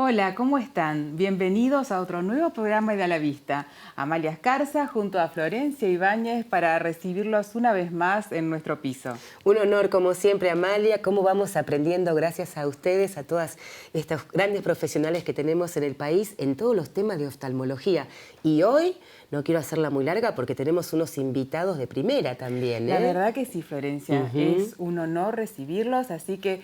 Hola, ¿cómo están? Bienvenidos a otro nuevo programa de A la Vista. Amalia Escarza junto a Florencia Ibáñez para recibirlos una vez más en nuestro piso. Un honor, como siempre, Amalia. Cómo vamos aprendiendo gracias a ustedes, a todas estas grandes profesionales que tenemos en el país en todos los temas de oftalmología. Y hoy, no quiero hacerla muy larga porque tenemos unos invitados de primera también, ¿eh? La verdad que sí, Florencia. Es un honor recibirlos, así que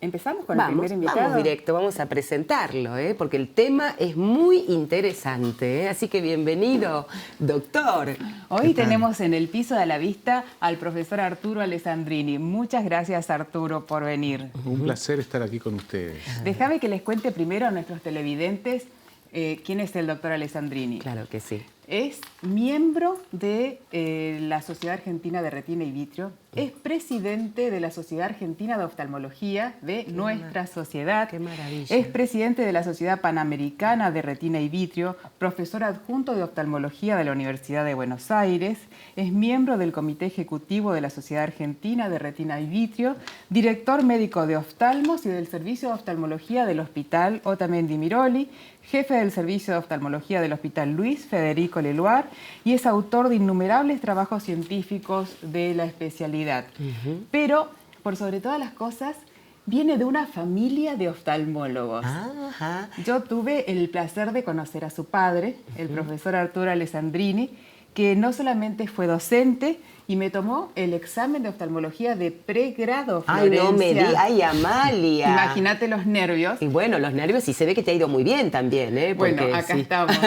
empezamos con el primer invitado. Vamos directo, vamos a presentarlo, porque el tema es muy interesante, así que bienvenido, doctor. Hoy tenemos en el piso de A la Vista al profesor Arturo Alessandrini. Muchas gracias, Arturo, por venir. Un placer estar aquí con ustedes. Déjame que les cuente primero a nuestros televidentes quién es el doctor Alessandrini. Claro que sí. Es miembro de la Sociedad Argentina de Retina y Vitrio, es presidente de la Sociedad Argentina de Oftalmología de nuestra sociedad. ¡Qué maravilla! Es presidente de la Sociedad Panamericana de Retina y Vitrio, profesor adjunto de oftalmología de la Universidad de Buenos Aires, es miembro del Comité Ejecutivo de la Sociedad Argentina de Retina y Vitrio, director médico de oftalmos y del Servicio de Oftalmología del Hospital Otamendi Miroli, jefe del Servicio de Oftalmología del Hospital Luis Federico Leluar y es autor de innumerables trabajos científicos de la especialidad. Pero, por sobre todas las cosas, viene de una familia de oftalmólogos. Ajá. Yo tuve el placer de conocer a su padre, el profesor Arturo Alessandrini, que no solamente fue docente y me tomó el examen de oftalmología de pregrado, Florencia. Ay, no me di, ay, Amalia. Imagínate los nervios. Y bueno, los nervios, y se ve que te ha ido muy bien también, Porque, bueno, acá sí. estamos.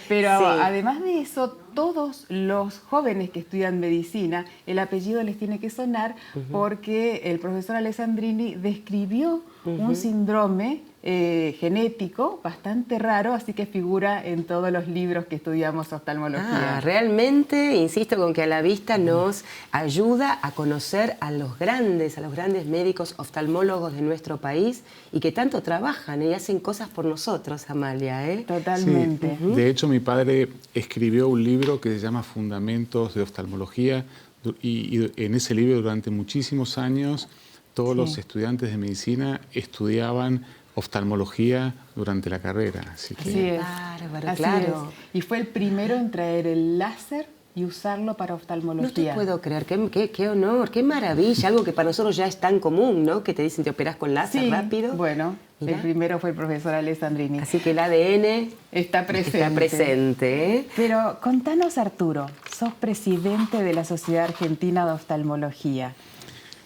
Pero Sí. además de eso, todos los jóvenes que estudian medicina, el apellido les tiene que sonar porque el profesor Alessandrini describió un síndrome genético bastante raro, así que figura en todos los libros que estudiamos oftalmología. Realmente, insisto con que A la Vista nos ayuda a conocer a los grandes médicos oftalmólogos de nuestro país y que tanto trabajan y hacen cosas por nosotros, Amalia, Totalmente. Sí. De hecho, mi padre escribió un libro que se llama Fundamentos de Oftalmología y en ese libro durante muchísimos años todos los estudiantes de medicina estudiaban oftalmología durante la carrera. Así que... Así es. Bárbaro, Así claro. es. Y fue el primero en traer el láser y usarlo para oftalmología. No te puedo creer, qué honor, qué maravilla, algo que para nosotros ya es tan común, ¿no? Que te dicen te operás con láser rápido. Bueno, Mirá. el primero fue el profesor Alessandrini. Así que el ADN está presente. Está presente, Pero contanos, Arturo, sos presidente de la Sociedad Argentina de Oftalmología.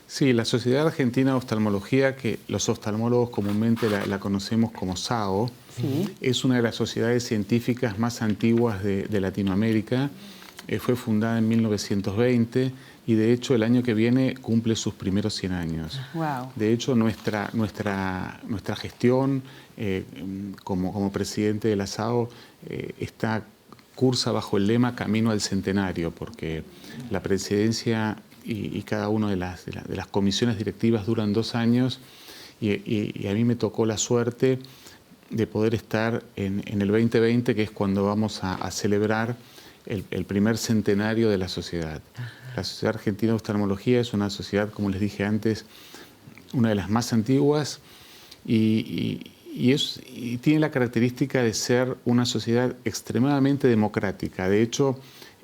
Sí, la Sociedad Argentina de Oftalmología, que los oftalmólogos comúnmente la conocemos como SAO, es una de las sociedades científicas más antiguas de Latinoamérica. Fue fundada en 1920 y de hecho el año que viene cumple sus primeros 100 años. Wow. De hecho nuestra gestión como presidente de la SAO cursa bajo el lema Camino al Centenario, porque la presidencia y cada una de las comisiones directivas duran 2 años y a mí me tocó la suerte de poder estar en el 2020, que es cuando vamos a celebrar el primer centenario de la sociedad. La Sociedad Argentina de Oftalmología es una sociedad, como les dije antes, una de las más antiguas y tiene la característica de ser una sociedad extremadamente democrática. De hecho,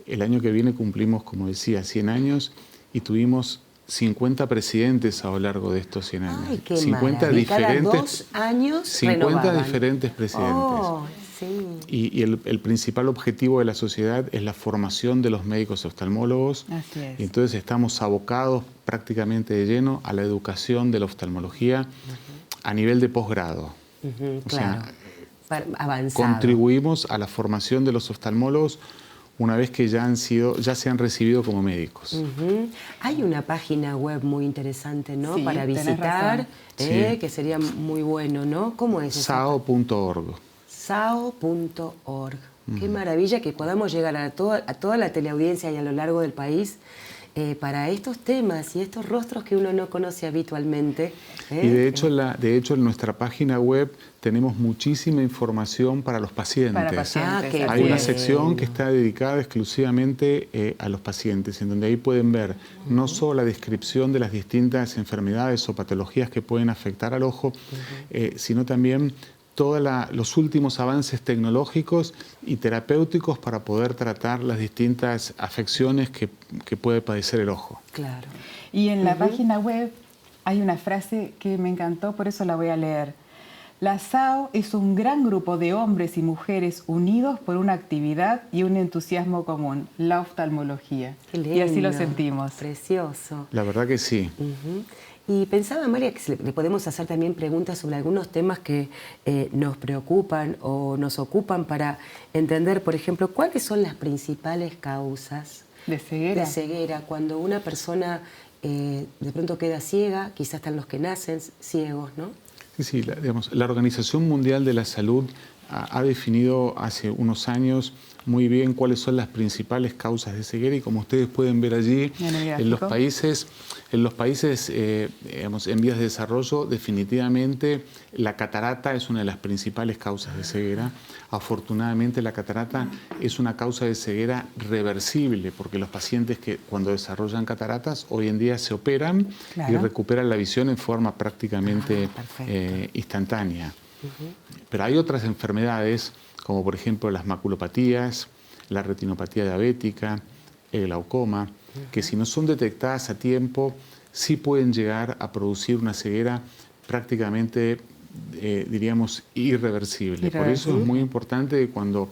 el año que viene cumplimos, como decía, 100 años y tuvimos 50 presidentes a lo largo de estos 100 años. Ay, qué 50 diferentes, cada 2 años 50 renovaban. diferentes presidentes. Oh, sí. Y el principal objetivo de la sociedad es la formación de los médicos oftalmólogos. Así es. Y entonces estamos abocados prácticamente de lleno a la educación de la oftalmología a nivel de posgrado. O Claro, sea, avanzado. contribuimos a la formación de los oftalmólogos una vez que ya se han recibido como médicos. Hay una página web muy interesante, ¿no? Sí, Para tenés razón. razón. Sí. Que sería muy bueno, ¿no? ¿Cómo es eso? sao.org. sao.org. Qué maravilla que podamos llegar a toda la teleaudiencia y a lo largo del país para estos temas y estos rostros que uno no conoce habitualmente. Y de hecho en nuestra página web tenemos muchísima información para los pacientes. Para pacientes. qué Hay una bien. sección que está dedicada exclusivamente a los pacientes, en donde ahí pueden ver no solo la descripción de las distintas enfermedades o patologías que pueden afectar al ojo, sino también todos los últimos avances tecnológicos y terapéuticos para poder tratar las distintas afecciones que puede padecer el ojo. Claro. Y en la página web hay una frase que me encantó, por eso la voy a leer. La SAO es un gran grupo de hombres y mujeres unidos por una actividad y un entusiasmo común, la oftalmología. Qué lindo, y así lo sentimos. Precioso. La verdad que sí. Y pensaba, María, que le podemos hacer también preguntas sobre algunos temas que nos preocupan o nos ocupan para entender, por ejemplo, cuáles son las principales causas ¿De ceguera? de ceguera. Cuando una persona de pronto queda ciega, quizás están los que nacen ciegos, ¿no? Sí, la Organización Mundial de la Salud ha definido hace unos años muy bien cuáles son las principales causas de ceguera y como ustedes pueden ver allí, en los países en vías de desarrollo, definitivamente la catarata es una de las principales causas de ceguera. Afortunadamente la catarata es una causa de ceguera reversible porque los pacientes que cuando desarrollan cataratas hoy en día se operan y recuperan la visión en forma prácticamente instantánea. Pero hay otras enfermedades, como por ejemplo las maculopatías, la retinopatía diabética, el glaucoma, que si no son detectadas a tiempo, sí pueden llegar a producir una ceguera prácticamente, diríamos, irreversible. Por eso es muy importante que cuando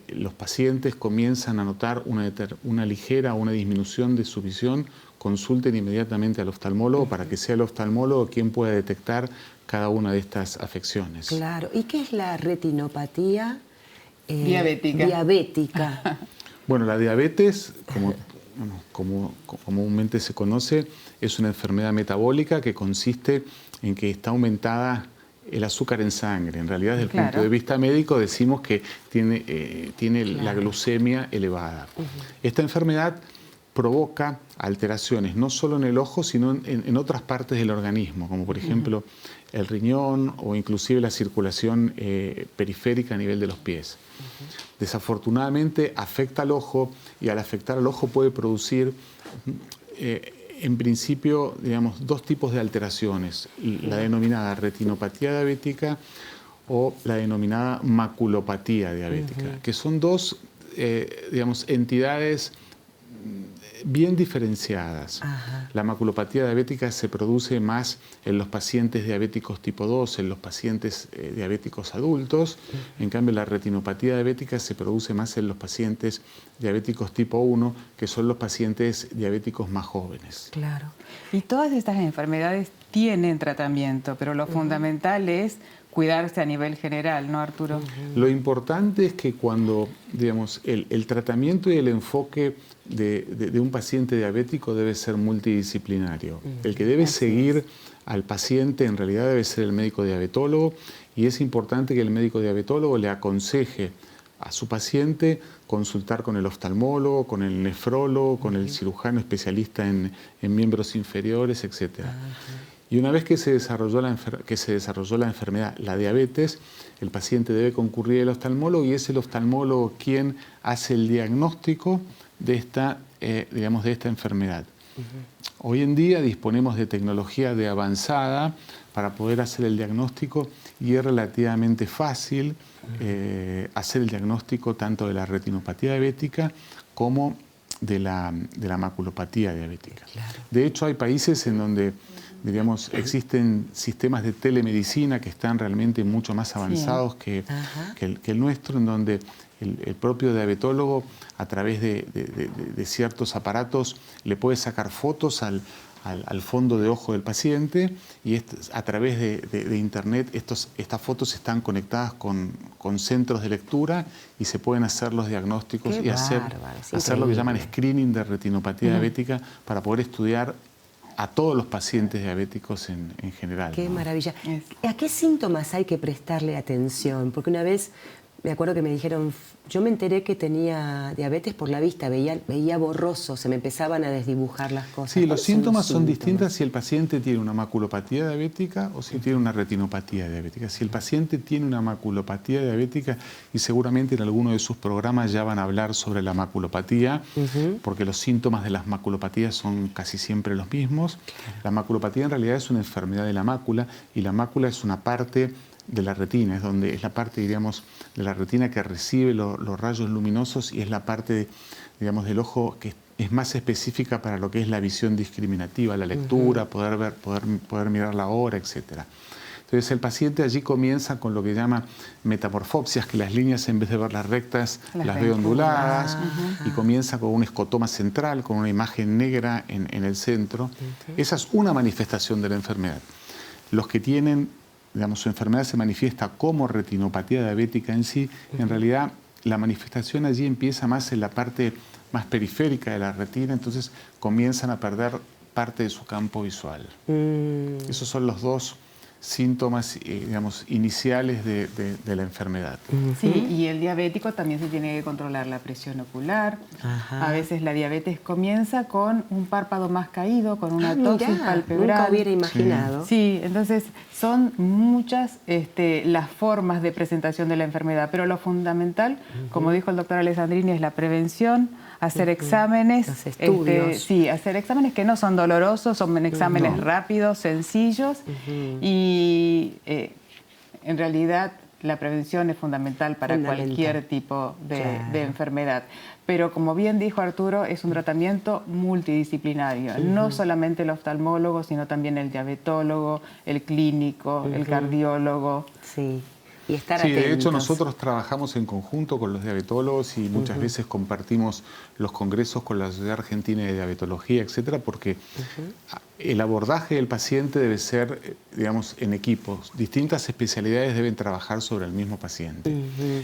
los pacientes comienzan a notar una ligera o una disminución de su visión, consulten inmediatamente al oftalmólogo para que sea el oftalmólogo quien pueda detectar cada una de estas afecciones. Claro. ¿Y qué es la retinopatía diabética? Bueno, la diabetes, como comúnmente se conoce, es una enfermedad metabólica que consiste en que está aumentada el azúcar en sangre. En realidad, desde el punto de vista médico, decimos que tiene la glucemia elevada. Esta enfermedad provoca alteraciones no solo en el ojo, sino en otras partes del organismo, como por ejemplo el riñón o inclusive la circulación periférica a nivel de los pies. Desafortunadamente afecta al ojo y al afectar al ojo puede producir en principio, digamos, dos tipos de alteraciones, la denominada retinopatía diabética o la denominada maculopatía diabética, que son dos, digamos, entidades bien diferenciadas. La maculopatía diabética se produce más en los pacientes diabéticos tipo 2, en los pacientes diabéticos adultos. En cambio, la retinopatía diabética se produce más en los pacientes diabéticos tipo 1, que son los pacientes diabéticos más jóvenes. Claro. Y todas estas enfermedades tienen tratamiento, pero lo fundamental es cuidarse a nivel general, ¿no, Arturo? Lo importante es que cuando, digamos, el tratamiento y el enfoque de un paciente diabético debe ser multidisciplinario. El que debe seguir al paciente en realidad debe ser el médico diabetólogo y es importante que el médico diabetólogo le aconseje a su paciente consultar con el oftalmólogo, con el nefrólogo, con el cirujano especialista en miembros inferiores, etc. Y una vez que se desarrolló la enfermedad, la diabetes, el paciente debe concurrir al oftalmólogo y es el oftalmólogo quien hace el diagnóstico de esta enfermedad. Hoy en día disponemos de tecnología de avanzada para poder hacer el diagnóstico y es relativamente fácil hacer el diagnóstico tanto de la retinopatía diabética como de la maculopatía diabética. De hecho, hay países en donde existen sistemas de telemedicina que están realmente mucho más avanzados que el nuestro, en donde el propio diabetólogo, a través de ciertos aparatos, le puede sacar fotos al fondo de ojo del paciente y a través de internet estas fotos están conectadas con centros de lectura y se pueden hacer los diagnósticos y hacer lo que llaman screening de retinopatía diabética para poder estudiar a todos los pacientes diabéticos en general. Qué maravilla. ¿A qué síntomas hay que prestarle atención? Porque una vez me acuerdo que me dijeron, yo me enteré que tenía diabetes por la vista, veía borroso, se me empezaban a desdibujar las cosas. Sí, los síntomas son distintos si el paciente tiene una maculopatía diabética o si tiene una retinopatía diabética. Si el paciente tiene una maculopatía diabética, y seguramente en alguno de sus programas ya van a hablar sobre la maculopatía, porque los síntomas de las maculopatías son casi siempre los mismos. La maculopatía en realidad es una enfermedad de la mácula y la mácula es una parte de la retina, es la parte, diríamos, de la retina que recibe los rayos luminosos y es la parte, digamos, del ojo que es más específica para lo que es la visión discriminativa, la lectura, poder mirar la hora, etc. Entonces el paciente allí comienza con lo que llama metamorfopsias, que las líneas en vez de verlas rectas las ve onduladas, y comienza con un escotoma central, con una imagen negra en el centro. Esa es una manifestación de la enfermedad. Los que tienen, digamos, su enfermedad se manifiesta como retinopatía diabética en sí, en realidad la manifestación allí empieza más en la parte más periférica de la retina, entonces comienzan a perder parte de su campo visual. Esos son los dos síntomas, digamos, iniciales de la enfermedad. Sí, y el diabético también se tiene que controlar la presión ocular. A veces la diabetes comienza con un párpado más caído, con una tosis palpebral. Nunca hubiera imaginado. Sí, entonces son muchas las formas de presentación de la enfermedad, pero lo fundamental, como dijo el doctor Alessandrini, es la prevención, hacer exámenes, los estudios. sí, hacer exámenes que no son dolorosos, son exámenes rápidos, sencillos, y en realidad la prevención es fundamental para cualquier tipo de enfermedad. Pero como bien dijo Arturo, es un tratamiento multidisciplinario, no solamente el oftalmólogo, sino también el diabetólogo, el clínico, el cardiólogo. Sí. Y estar sí, atentos. de hecho nosotros trabajamos en conjunto con los diabetólogos y muchas veces compartimos los congresos con la Sociedad Argentina de Diabetología, etcétera, porque el abordaje del paciente debe ser, digamos, en equipos. Distintas especialidades deben trabajar sobre el mismo paciente.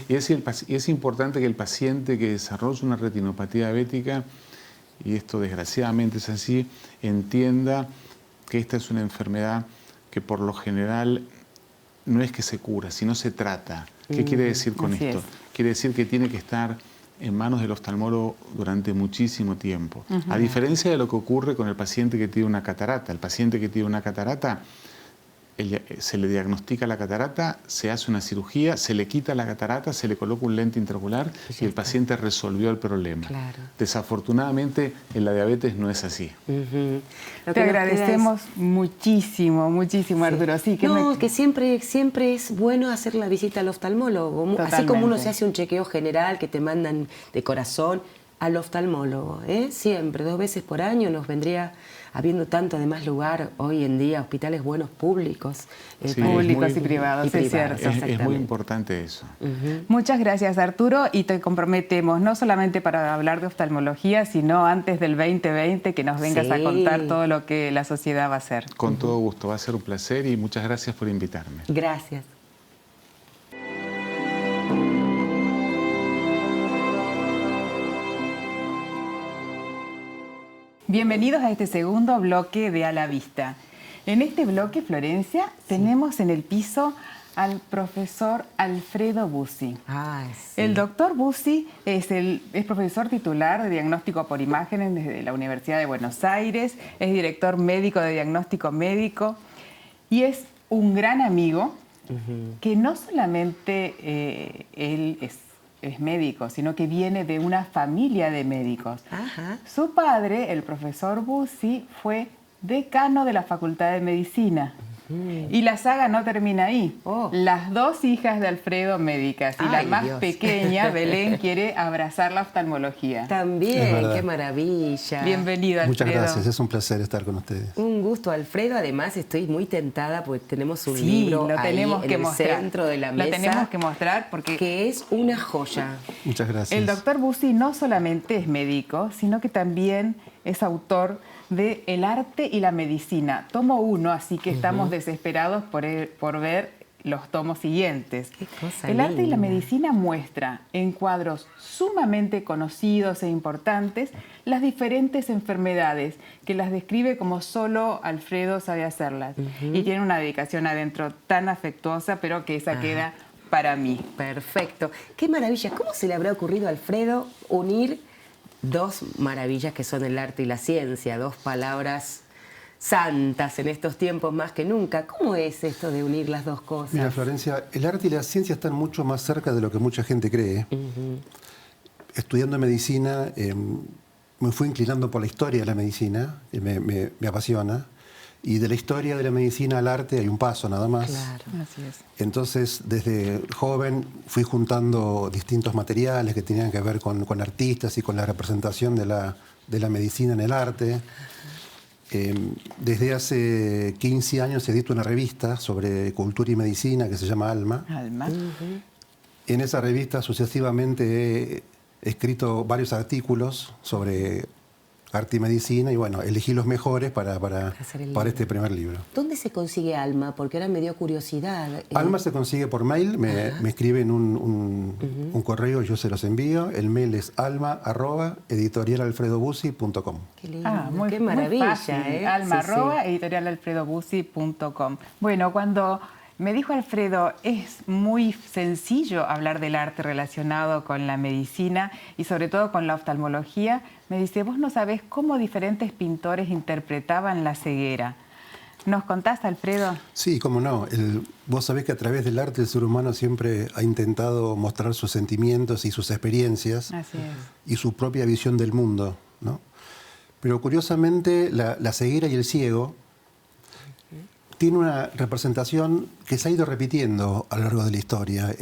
Y es importante que el paciente que desarrolla una retinopatía diabética, y esto desgraciadamente es así, entienda que esta es una enfermedad que por lo general no es que se cura, sino se trata. ¿Qué quiere decir con esto? Quiere decir que tiene que estar en manos del oftalmólogo durante muchísimo tiempo. A diferencia de lo que ocurre con el paciente que tiene una catarata. El paciente que tiene una catarata, se le diagnostica la catarata, se hace una cirugía, se le quita la catarata, se le coloca un lente intraocular y el paciente resolvió el problema. Claro. Desafortunadamente, en la diabetes no es así. Te agradecemos muchísimo, muchísimo, Arturo. Sí, que siempre es bueno hacer la visita al oftalmólogo. Totalmente. Así como uno se hace un chequeo general que te mandan de corazón, al oftalmólogo, siempre, 2 veces por año nos vendría, habiendo tanto además lugar hoy en día, hospitales buenos públicos. Públicos y privados, es cierto. Es muy importante eso. Muchas gracias, Arturo, y te comprometemos no solamente para hablar de oftalmología, sino antes del 2020 que nos vengas a contar todo lo que la sociedad va a hacer. Con todo gusto, va a ser un placer y muchas gracias por invitarme. Gracias. Bienvenidos a este segundo bloque de A la Vista. En este bloque, Florencia, tenemos en el piso al profesor Alfredo Bussi. El doctor Bussi es profesor titular de diagnóstico por imágenes desde la Universidad de Buenos Aires, es director médico de diagnóstico médico y es un gran amigo que no solamente él es médico, sino que viene de una familia de médicos. Su padre, el profesor Bussi, fue decano de la Facultad de Medicina. Y la saga no termina ahí. Las 2 hijas de Alfredo médicas y la más pequeña, Belén, quiere abrazar la oftalmología. También, qué maravilla. Bienvenido, Alfredo. Muchas gracias, es un placer estar con ustedes. Un gusto, Alfredo. Además, estoy muy tentada porque tenemos un libro lo tenemos ahí que en el centro de la mesa. Lo tenemos que mostrar porque que es una joya. Muchas gracias. El doctor Bussi no solamente es médico, sino que también es autor de El arte y la medicina, tomo 1, así que estamos desesperados por ver los tomos siguientes. Qué cosa El arte y la linda. medicina muestra en cuadros sumamente conocidos e importantes las diferentes enfermedades, que las describe como solo Alfredo sabe hacerlas. Y tiene una dedicación adentro tan afectuosa, pero que esa queda para mí. Perfecto. Qué maravilla. ¿Cómo se le habrá ocurrido a Alfredo unir 2 maravillas que son el arte y la ciencia, 2 palabras santas en estos tiempos más que nunca? ¿Cómo es esto de unir las 2 cosas? Mira, Florencia, el arte y la ciencia están mucho más cerca de lo que mucha gente cree. Estudiando medicina, me fui inclinando por la historia de la medicina, que me apasiona, Y de la historia de la medicina al arte hay un paso nada más. Claro. Así es. Entonces, desde joven fui juntando distintos materiales que tenían que ver con artistas y con la representación de la medicina en el arte. Desde hace 15 años edito una revista sobre cultura y medicina que se llama Alma. Alma. En esa revista sucesivamente he escrito varios artículos sobre arte y medicina y bueno, elegí los mejores para este primer libro. ¿Dónde se consigue Alma? Porque ahora me dio curiosidad. Alma se consigue por mail, me escriben un correo y yo se los envío. El mail es alma@editorialalfredobuzzi.com. Qué lindo, Muy, qué muy maravilla. fácil. ¿Eh? Alma Sí, sí. @editorialalfredobuzzi.com. Bueno, cuando me dijo Alfredo, es muy sencillo hablar del arte relacionado con la medicina y sobre todo con la oftalmología, me dice, vos no sabés cómo diferentes pintores interpretaban la ceguera. ¿Nos contás, Alfredo? Sí, cómo no. Vos sabés que a través del arte el ser humano siempre ha intentado mostrar sus sentimientos y sus experiencias Así es. y su propia visión del mundo, ¿no? Pero curiosamente la ceguera y el ciego tiene una representación que se ha ido repitiendo a lo largo de la historia.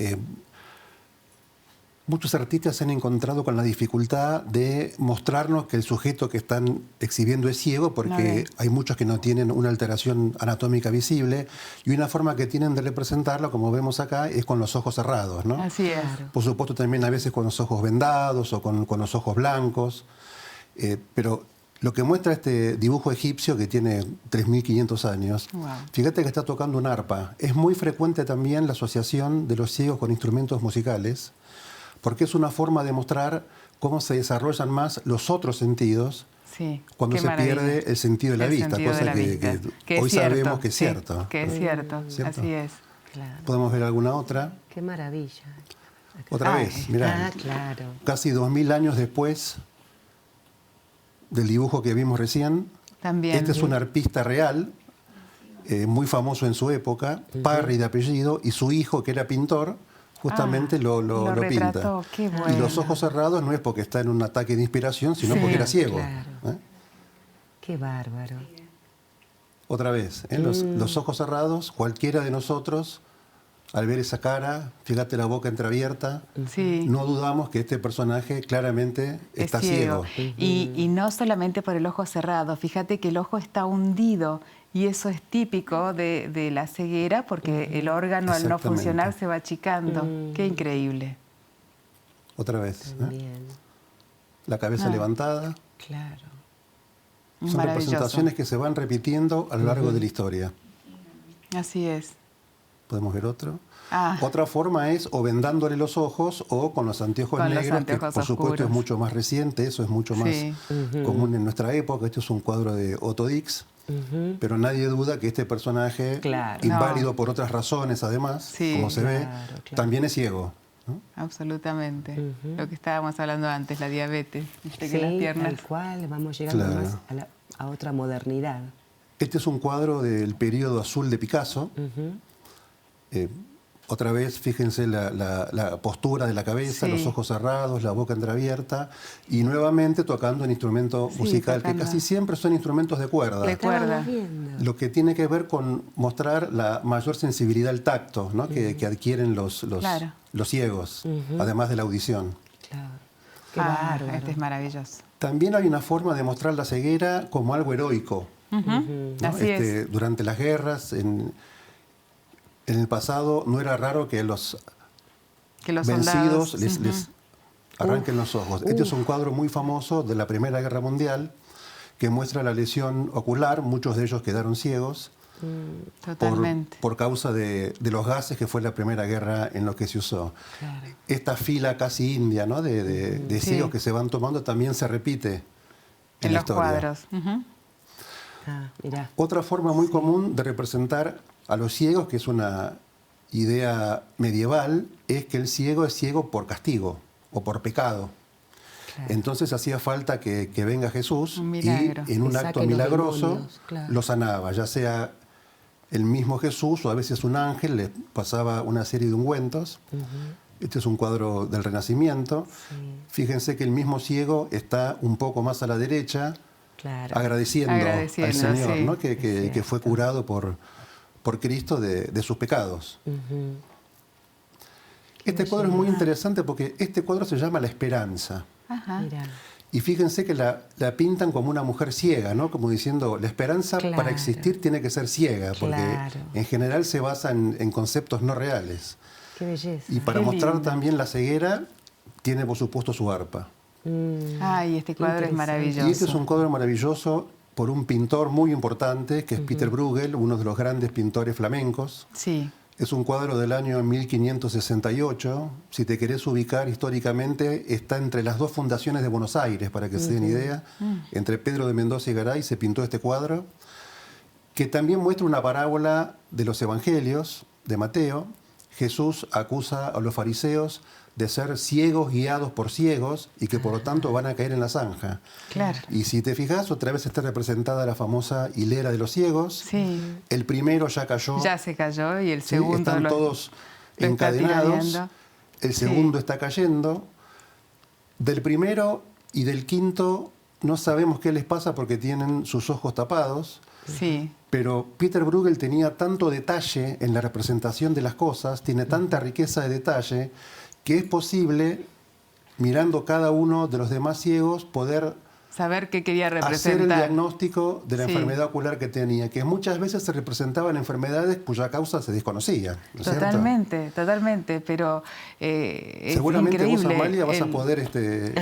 Muchos artistas se han encontrado con la dificultad de mostrarnos que el sujeto que están exhibiendo es ciego porque hay muchos que no tienen una alteración anatómica visible y una forma que tienen de representarlo, como vemos acá, es con los ojos cerrados, ¿no? Así es. Por supuesto también a veces con los ojos vendados o con los ojos blancos, pero lo que muestra este dibujo egipcio que tiene 3.500 años, Wow. fíjate que está tocando un arpa. Es muy frecuente también la asociación de los ciegos con instrumentos musicales, porque es una forma de mostrar cómo se desarrollan más los otros sentidos Sí, cuando qué se maravilla. pierde el sentido de la vista, sentido cosa de la que vista. Que hoy es cierto, sabemos que es sí, cierto. que es cierto, ¿Cierto? así es. Claro. Podemos ver alguna otra. Qué maravilla. Otra vez, mirá. Ah, claro. Casi 2000 años después del dibujo que vimos recién. También. Este es un arpista real, muy famoso en su época, Parry de apellido, y su hijo, que era pintor, justamente lo retrató. pinta. Qué Y bueno. los ojos cerrados no es porque está en un ataque de inspiración, sino Sí, porque era ciego. claro. ¿eh? Qué bárbaro. Otra vez, los ojos cerrados, cualquiera de nosotros, al ver esa cara, fíjate la boca entreabierta, Sí. no dudamos que este personaje claramente Es está ciego. Y no solamente por el ojo cerrado, fíjate que el ojo está hundido y eso es típico de la ceguera porque el órgano al no Exactamente. funcionar se va achicando. Qué increíble. Otra vez, ¿eh? Bien. La cabeza levantada. Claro. Son Maravilloso. representaciones que se van repitiendo a lo largo de la historia. Así es. Podemos ver otro. Ah. Otra forma es o vendándole los ojos o con los anteojos Con los negros, anteojos que por supuesto oscuros. es mucho más reciente, eso es mucho más Sí. común en nuestra época. Este es un cuadro de Otto Dix, pero nadie duda que este personaje, Claro. inválido por otras razones además, Sí, como se ve, claro. también es ciego, ¿no? Absolutamente. Lo que estábamos hablando antes, la diabetes. Viste que Sí, las piernas. tal cual, vamos llegando Claro. más a otra modernidad. Este es un cuadro del periodo azul de Picasso. Otra vez, fíjense la postura de la cabeza, Sí. los ojos cerrados, la boca entreabierta y nuevamente tocando un instrumento Sí, musical, tocando. que casi siempre son instrumentos de cuerda. De cuerda. Estábamos viendo. Lo que tiene que ver con mostrar la mayor sensibilidad al tacto, ¿no? que adquieren los Claro. ciegos, además de la audición. Claro. Qué Ah, bárbaro. este es maravilloso. También hay una forma de mostrar la ceguera como algo heroico. ¿no? Así es. Durante las guerras, en el pasado, no era raro que los Que los vencidos soldados. les arranquen los ojos. Este es un cuadro muy famoso de la Primera Guerra Mundial que muestra la lesión ocular. Muchos de ellos quedaron ciegos Totalmente. por causa de los gases, que fue la primera guerra en lo que se usó. Claro. Esta fila casi india, ¿no? de Sí. ciegos que se van tomando también se repite en En la los historia. cuadros. Ujú. Ah, mirá. Otra forma muy común de representar a los ciegos, que es una idea medieval, es que el ciego es ciego por castigo o por pecado. Claro. Entonces hacía falta que venga Jesús Un y milagro. en un Que acto saque los milagroso demonios, claro. lo sanaba, ya sea el mismo Jesús o a veces un ángel le pasaba una serie de ungüentos. Este es un cuadro del Renacimiento. Fíjense que el mismo ciego está un poco más a la derecha, Claro. agradeciendo al Señor, sí. ¿no? que fue curado por Cristo de sus pecados. Este cuadro es muy interesante porque este cuadro se llama La Esperanza. Ajá. Mirá. Y fíjense que la pintan como una mujer ciega, ¿no? Como diciendo, la esperanza Claro. para existir tiene que ser ciega, porque Claro. en general se basa en conceptos no reales. Qué belleza. Y para Qué mostrar lindo. también la ceguera, tiene por supuesto su arpa. Ay, este cuadro es interesante. maravilloso. Y este es un cuadro maravilloso por un pintor muy importante, que es Peter Bruegel, uno de los grandes pintores flamencos. Sí. Es un cuadro del año 1568. Si te querés ubicar históricamente, está entre las dos fundaciones de Buenos Aires, para que se den idea. Entre Pedro de Mendoza y Garay se pintó este cuadro, que también muestra una parábola de los evangelios de Mateo. Jesús acusa a los fariseos de ser ciegos guiados por ciegos y que por lo tanto van a caer en la zanja. Claro. Y si te fijas, otra vez está representada la famosa hilera de los ciegos. Sí. El primero ya cayó. Ya se cayó y el Sí, segundo están todos lo está encadenados. tiraneando. El Sí. segundo está cayendo. Del primero y del quinto no sabemos qué les pasa porque tienen sus ojos tapados. Sí. Pero Peter Bruegel tenía tanto detalle en la representación de las cosas, tiene tanta riqueza de detalle, que es posible, mirando cada uno de los demás ciegos, poder Saber qué quería hacer el representar. diagnóstico de la Sí. enfermedad ocular que tenía, que muchas veces se representaban enfermedades cuya causa se desconocía. ¿No es cierto? Totalmente, totalmente, pero es Seguramente increíble. vos, Amalia, vas a El- poder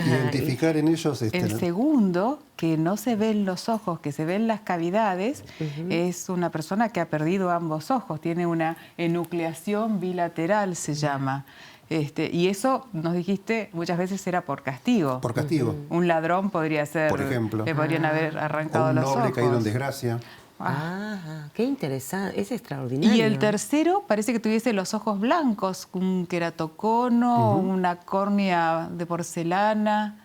identificar en ellos... El segundo, que no se ven los ojos, que se ven las cavidades, es una persona que ha perdido ambos ojos, tiene una enucleación bilateral, se llama. Y eso, nos dijiste, muchas veces era por castigo. por castigo. Un ladrón podría ser, Por ejemplo. le podrían haber O arrancado un los noble ojos. caído en desgracia. Qué interesante, es extraordinario. Y el tercero parece que tuviese los ojos blancos, un queratocono, una córnea de porcelana.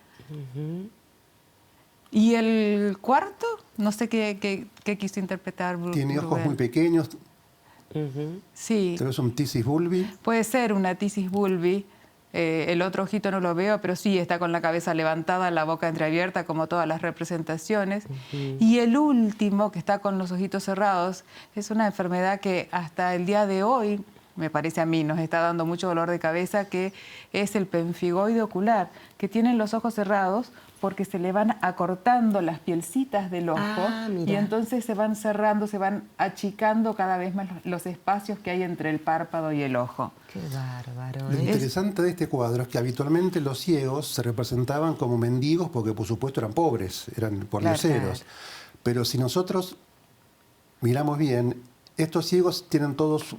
Y el cuarto, no sé qué quiso interpretar. Tiene ojos Bruegel. muy pequeños, Sí, pero es un tisis bulbi. puede ser una tisis bulbi. El otro ojito no lo veo, pero sí está con la cabeza levantada, la boca entreabierta, como todas las representaciones. Y el último, que está con los ojitos cerrados, es una enfermedad que hasta el día de hoy, me parece a mí, nos está dando mucho dolor de cabeza, que es el pemfigoide ocular, que tienen los ojos cerrados porque se le van acortando las pielcitas del ojo mira. y entonces se van cerrando, se van achicando cada vez más los espacios que hay entre el párpado y el ojo. Qué bárbaro. Lo interesante de este cuadro es que habitualmente los ciegos se representaban como mendigos porque por supuesto eran pobres, eran pordioseros. Claro. Pero si nosotros miramos bien, estos ciegos tienen todos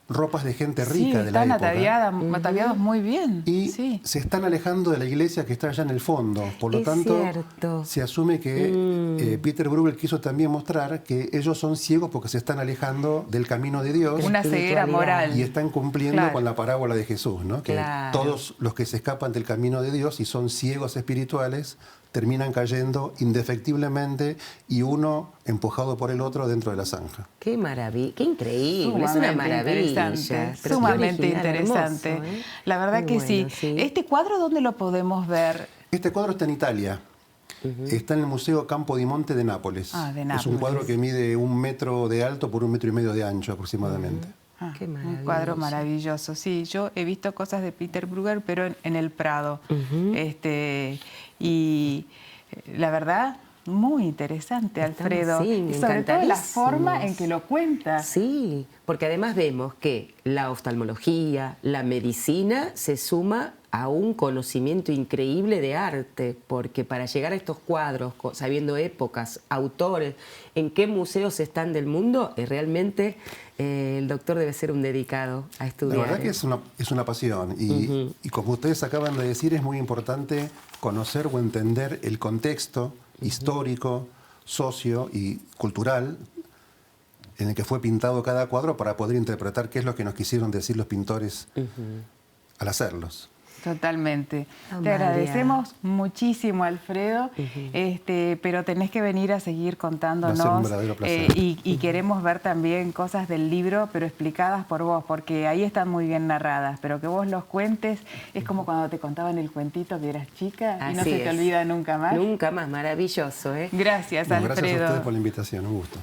ropas de gente rica de la están época. ataviados muy bien. Y sí. se están alejando de la iglesia que está allá en el fondo. Por lo Es tanto, cierto. se asume que Peter Bruegel quiso también mostrar que ellos son ciegos porque se están alejando del camino de Dios Una ceguera espiritualidad. moral. y están cumpliendo Claro. con la parábola de Jesús, ¿no? Que Claro. todos los que se escapan del camino de Dios y son ciegos espirituales terminan cayendo indefectiblemente y uno empujado por el otro dentro de la zanja. Qué maravilla, qué increíble, es una Sumamente maravilla. interesante, Pero qué sumamente original, interesante. hermoso, ¿eh? La verdad Muy que bueno, sí. ¿Este cuadro dónde lo podemos ver? Este cuadro está en Italia. Está en el Museo Campo di Monte de Nápoles. Ah, de Es un Nápoles. cuadro que mide 1 metro de alto por 1,5 metros de ancho aproximadamente. Qué Un maravilloso. cuadro maravilloso. Sí, yo he visto cosas de Peter Bruegel, pero en el Prado. Y la verdad, muy interesante, Alfredo. sí, y sobre todo la encantadísimos. forma en que lo cuenta. Sí, porque además vemos que la oftalmología, la medicina se suma a un conocimiento increíble de arte, porque para llegar a estos cuadros, sabiendo épocas, autores, en qué museos están del mundo, realmente el doctor debe ser un dedicado a estudiar. La verdad que es una pasión y como ustedes acaban de decir, es muy importante conocer o entender el contexto histórico, socio y cultural en el que fue pintado cada cuadro para poder interpretar qué es lo que nos quisieron decir los pintores al hacerlos. Totalmente. Oh, Te María. agradecemos muchísimo, Alfredo, pero tenés que venir a seguir contándonos. Va a ser un verdadero placer. Y queremos ver también cosas del libro, pero explicadas por vos, porque ahí están muy bien narradas, pero que vos los cuentes es como cuando te contaban el cuentito que eras chica y no Así se te es. olvida nunca más. Nunca más, maravilloso, ¿eh? Gracias, No, Alfredo. gracias a ustedes por la invitación, un gusto.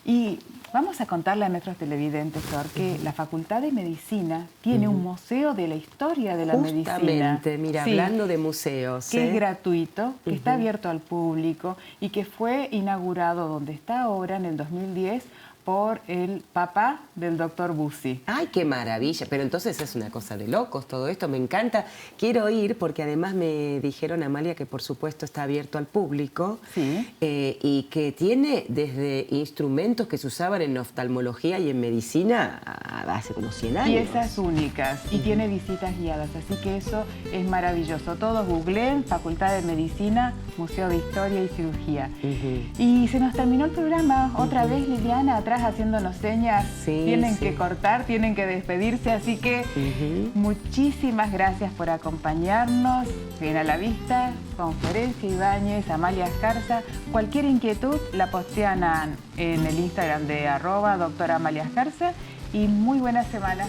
Y vamos a contarle a nuestros televidentes, Flor, que la Facultad de Medicina tiene un museo de la historia de la medicina. Justamente, mira, Sí, hablando de museos. que es gratuito, que está abierto al público y que fue inaugurado donde está ahora en el 2010 por el papá del doctor Bussi. Ay, qué maravilla, pero entonces es una cosa de locos todo esto, me encanta. Quiero ir porque además me dijeron, Amalia, que por supuesto está abierto al público. Sí. Y que tiene desde instrumentos que se usaban en oftalmología y en medicina hace como 100 años. Piezas únicas y tiene visitas guiadas, así que eso es maravilloso. Todos googleen Facultad de Medicina, Museo de Historia y Cirugía. Y se nos terminó el programa. Otra vez Liliana atrás haciéndonos señas. Sí, tienen sí. que cortar, tienen que despedirse, así que muchísimas gracias por acompañarnos. Bien a la vista, con Florencia Ibáñez, Amalia Escarza. Cualquier inquietud la postean en el Instagram de @doctora Amalia Escarza y muy buena semana.